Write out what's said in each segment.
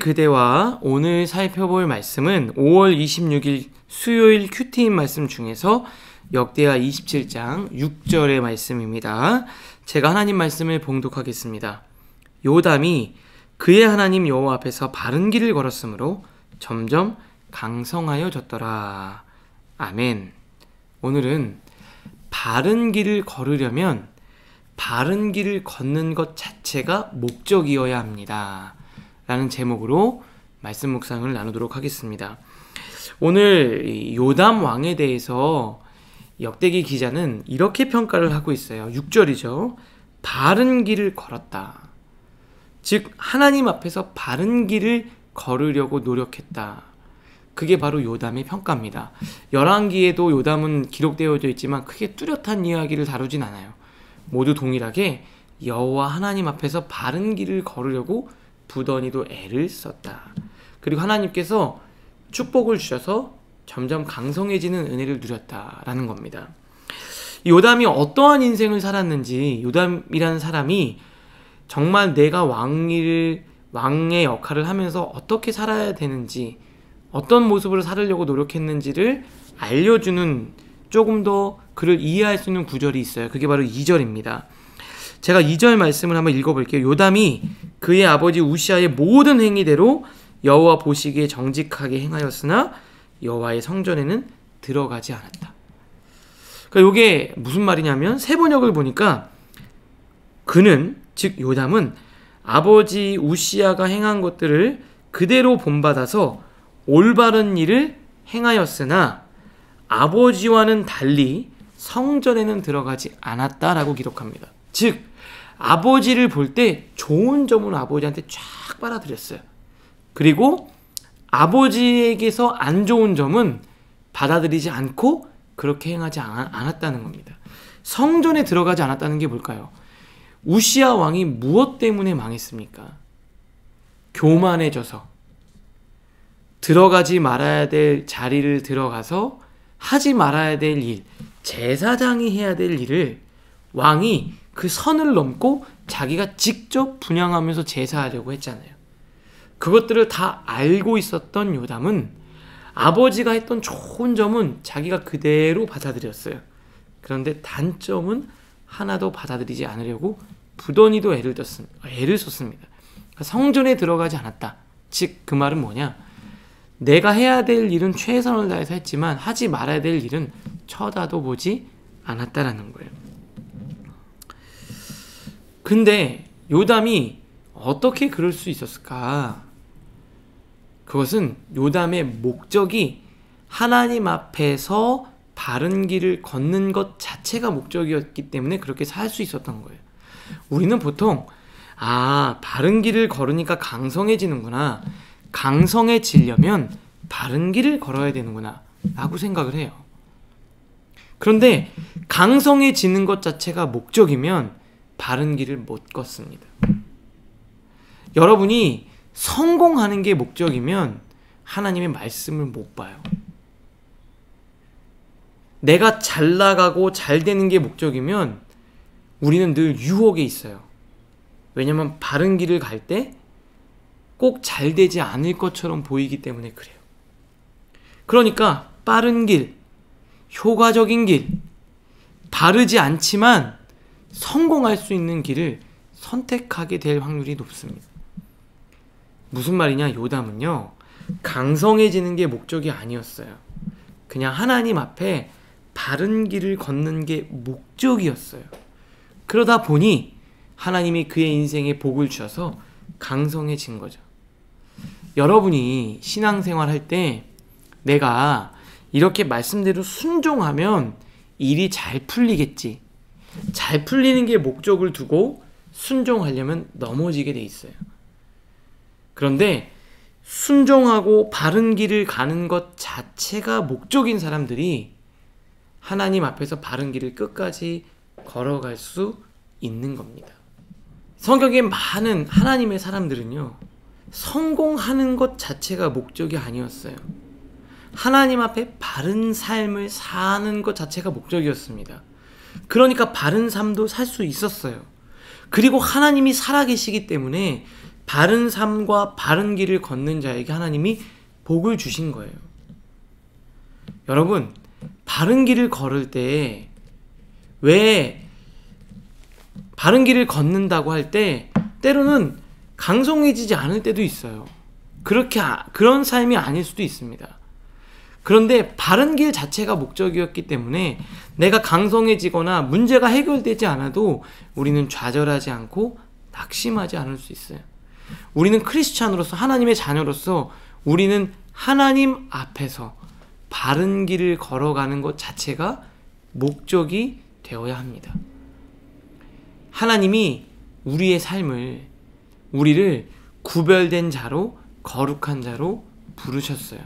그대와 오늘 살펴볼 말씀은 5월 26일 수요일 큐티인 말씀 중에서 역대하 27장 6절의 말씀입니다. 제가 하나님 말씀을 봉독하겠습니다. 요담이 그의 하나님 여호와 앞에서 바른 길을 걸었으므로 점점 강성하여졌더라. 아멘. 오늘은 바른 길을 걸으려면 바른 길을 걷는 것 자체가 목적이어야 합니다. 라는 제목으로 말씀 묵상을 나누도록 하겠습니다. 오늘 요담 왕에 대해서 역대기 기자는 이렇게 평가를 하고 있어요. 6절이죠. 바른 길을 걸었다. 즉 하나님 앞에서 바른 길을 걸으려고 노력했다. 그게 바로 요담의 평가입니다. 열왕기에도 요담은 기록되어져 있지만 크게 뚜렷한 이야기를 다루진 않아요. 모두 동일하게 여호와 하나님 앞에서 바른 길을 걸으려고 부더니도 애를 썼다. 그리고 하나님께서 축복을 주셔서 점점 강성해지는 은혜를 누렸다라는 겁니다. 요담이 어떠한 인생을 살았는지, 요담이라는 사람이 정말 내가 왕의 역할을 하면서 어떻게 살아야 되는지, 어떤 모습으로 살으려고 노력했는지를 알려주는 조금 더 그를 이해할 수 있는 구절이 있어요. 그게 바로 2절입니다. 제가 2절 말씀을 한번 읽어볼게요. 요담이 그의 아버지 우시아의 모든 행위대로 여호와 보시기에 정직하게 행하였으나 여호와의 성전에는 들어가지 않았다. 그러니까 이게 무슨 말이냐면 세번역을 보니까 그는, 즉 요담은 아버지 우시아가 행한 것들을 그대로 본받아서 올바른 일을 행하였으나 아버지와는 달리 성전에는 들어가지 않았다라고 기록합니다. 즉 아버지를 볼 때 좋은 점은 아버지한테 쫙 빨아들였어요. 그리고 아버지에게서 안 좋은 점은 받아들이지 않고 그렇게 행하지 않았다는 겁니다. 성전에 들어가지 않았다는 게 뭘까요? 우시아 왕이 무엇 때문에 망했습니까? 교만해져서 들어가지 말아야 될 자리를 들어가서 하지 말아야 될 일, 제사장이 해야 될 일을 왕이 그 선을 넘고 자기가 직접 분향하면서 제사하려고 했잖아요. 그것들을 다 알고 있었던 요담은 아버지가 했던 좋은 점은 자기가 그대로 받아들였어요. 그런데 단점은 하나도 받아들이지 않으려고 부더니도 애를 썼습니다. 성전에 들어가지 않았다. 즉 그 말은 뭐냐? 내가 해야 될 일은 최선을 다해서 했지만 하지 말아야 될 일은 쳐다도 보지 않았다라는 거예요. 근데 요담이 어떻게 그럴 수 있었을까? 그것은 요담의 목적이 하나님 앞에서 바른 길을 걷는 것 자체가 목적이었기 때문에 그렇게 살 수 있었던 거예요. 우리는 보통 바른 길을 걸으니까 강성해지는구나, 강성해지려면 바른 길을 걸어야 되는구나 라고 생각을 해요. 그런데 강성해지는 것 자체가 목적이면 바른 길을 못 걷습니다. 여러분이 성공하는 게 목적이면 하나님의 말씀을 못 봐요. 내가 잘 나가고 잘 되는 게 목적이면 우리는 늘 유혹에 있어요. 왜냐면 바른 길을 갈 때 꼭 잘 되지 않을 것처럼 보이기 때문에 그래요. 그러니까 빠른 길, 효과적인 길, 바르지 않지만 성공할 수 있는 길을 선택하게 될 확률이 높습니다. 무슨 말이냐? 요담은요, 강성해지는 게 목적이 아니었어요. 그냥 하나님 앞에 바른 길을 걷는 게 목적이었어요. 그러다 보니 하나님이 그의 인생에 복을 주셔서 강성해진 거죠. 여러분이 신앙생활 할 때 내가 이렇게 말씀대로 순종하면 일이 잘 풀리겠지, 잘 풀리는 게 목적을 두고 순종하려면 넘어지게 돼 있어요. 그런데 순종하고 바른 길을 가는 것 자체가 목적인 사람들이 하나님 앞에서 바른 길을 끝까지 걸어갈 수 있는 겁니다. 성경에 많은 하나님의 사람들은요, 성공하는 것 자체가 목적이 아니었어요. 하나님 앞에 바른 삶을 사는 것 자체가 목적이었습니다. 그러니까 바른 삶도 살 수 있었어요. 그리고 하나님이 살아계시기 때문에 바른 삶과 바른 길을 걷는 자에게 하나님이 복을 주신 거예요. 여러분, 바른 길을 걸을 때 왜 바른 길을 걷는다고 할 때 때로는 강성해지지 않을 때도 있어요. 그런 삶이 아닐 수도 있습니다. 그런데 바른 길 자체가 목적이었기 때문에 내가 강성해지거나 문제가 해결되지 않아도 우리는 좌절하지 않고 낙심하지 않을 수 있어요. 우리는 크리스찬으로서, 하나님의 자녀로서 우리는 하나님 앞에서 바른 길을 걸어가는 것 자체가 목적이 되어야 합니다. 하나님이 우리를 구별된 자로, 거룩한 자로 부르셨어요.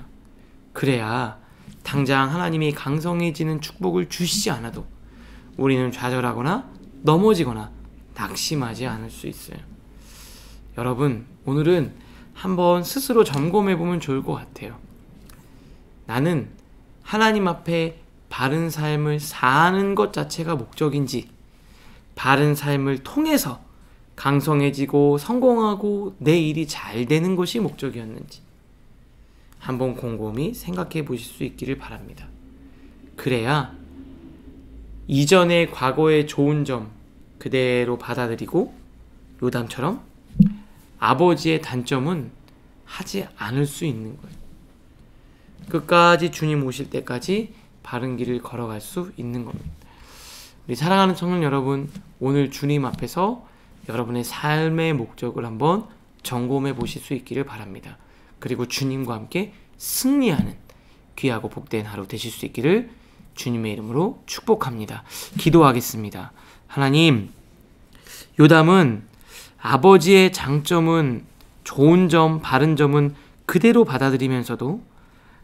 그래야 당장 하나님이 강성해지는 축복을 주시지 않아도 우리는 좌절하거나 넘어지거나 낙심하지 않을 수 있어요. 여러분, 오늘은 한번 스스로 점검해 보면 좋을 것 같아요. 나는 하나님 앞에 바른 삶을 사는 것 자체가 목적인지, 바른 삶을 통해서 강성해지고 성공하고 내 일이 잘 되는 것이 목적이었는지 한번 곰곰이 생각해 보실 수 있기를 바랍니다. 그래야 이전의 과거의 좋은 점 그대로 받아들이고 요담처럼 아버지의 단점은 하지 않을 수 있는 거예요. 끝까지 주님 오실 때까지 바른 길을 걸어갈 수 있는 겁니다. 우리 사랑하는 청년 여러분, 오늘 주님 앞에서 여러분의 삶의 목적을 한번 점검해 보실 수 있기를 바랍니다. 그리고 주님과 함께 승리하는 귀하고 복된 하루 되실 수 있기를 주님의 이름으로 축복합니다. 기도하겠습니다. 하나님, 요담은 아버지의 장점은, 좋은 점, 바른 점은 그대로 받아들이면서도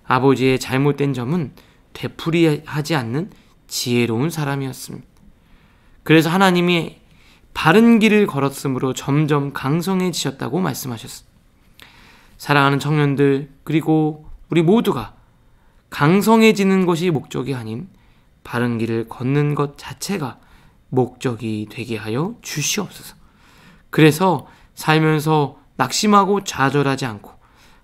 아버지의 잘못된 점은 되풀이하지 않는 지혜로운 사람이었습니다. 그래서 하나님이 바른 길을 걸었으므로 점점 강성해지셨다고 말씀하셨습니다. 사랑하는 청년들, 그리고 우리 모두가 강성해지는 것이 목적이 아닌 바른 길을 걷는 것 자체가 목적이 되게 하여 주시옵소서. 그래서 살면서 낙심하고 좌절하지 않고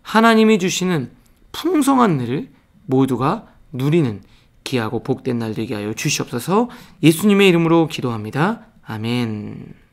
하나님이 주시는 풍성한 일을 모두가 누리는 귀하고 복된 날 되게 하여 주시옵소서. 예수님의 이름으로 기도합니다. 아멘.